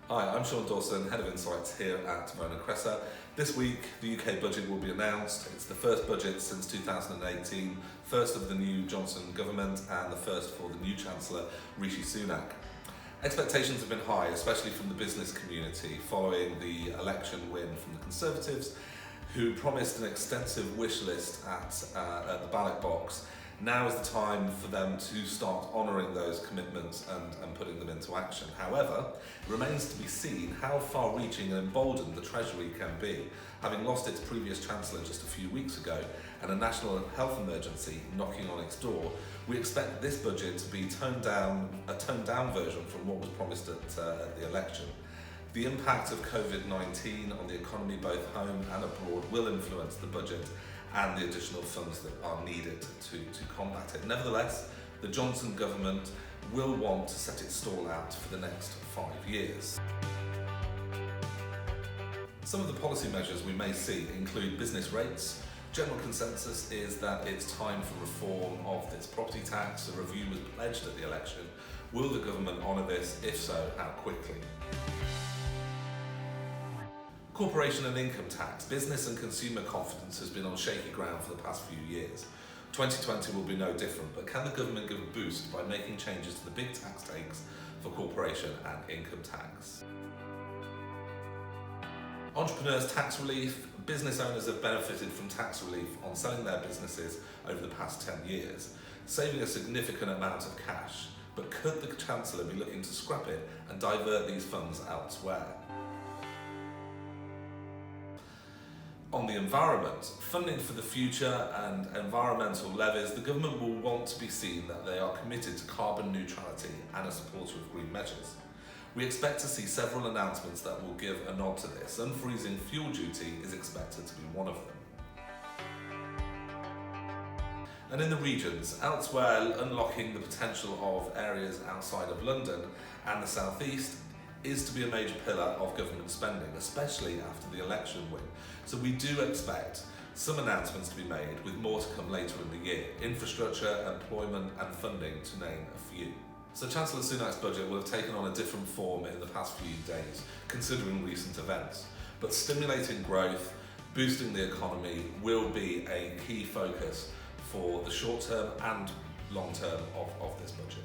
Hi, I'm Shaun Dawson, Head of Insights here at DeVono Cresa. This week, the UK budget will be announced. It's the first budget since 2018, first of the new Johnson government and the first for the new Chancellor, Rishi Sunak. Expectations have been high, especially from the business community, following the election win from the Conservatives, who promised an extensive wish list at the ballot box. Now is the time for them to start honouring those commitments and putting them into action. However, it remains to be seen how far-reaching and emboldened the Treasury can be, having lost its previous Chancellor just a few weeks ago and a national health emergency knocking on its door. We expect this budget to be a toned-down version from what was promised at the election. The impact of COVID-19 on the economy both home and abroad will influence the budget and the additional funds that are needed to combat it. Nevertheless, the Johnson government will want to set its stall out for the next 5 years. Some of the policy measures we may see include business rates. General consensus is that it's time for reform of this property tax. A review was pledged at the election. Will the government honour this? If so, how quickly? Corporation and income tax. Business and consumer confidence has been on shaky ground for the past few years. 2020 will be no different, but can the government give a boost by making changes to the big tax takes for corporation and income tax? Entrepreneurs' tax relief. Business owners have benefited from tax relief on selling their businesses over the past 10 years, saving a significant amount of cash. But could the Chancellor be looking to scrap it and divert these funds elsewhere? On the environment, funding for the future and environmental levies, the government will want to be seen that they are committed to carbon neutrality and a supporter of green measures. We expect to see several announcements that will give a nod to this. Unfreezing fuel duty is expected to be one of them. And in the regions, elsewhere, unlocking the potential of areas outside of London and the South East is to be a major pillar of government spending, especially after the election win. So we do expect some announcements to be made, with more to come later in the year. Infrastructure, employment and funding, to name a few. So Chancellor Sunak's budget will have taken on a different form in the past few days, considering recent events. But stimulating growth, boosting the economy will be a key focus for the short term and long term of this budget.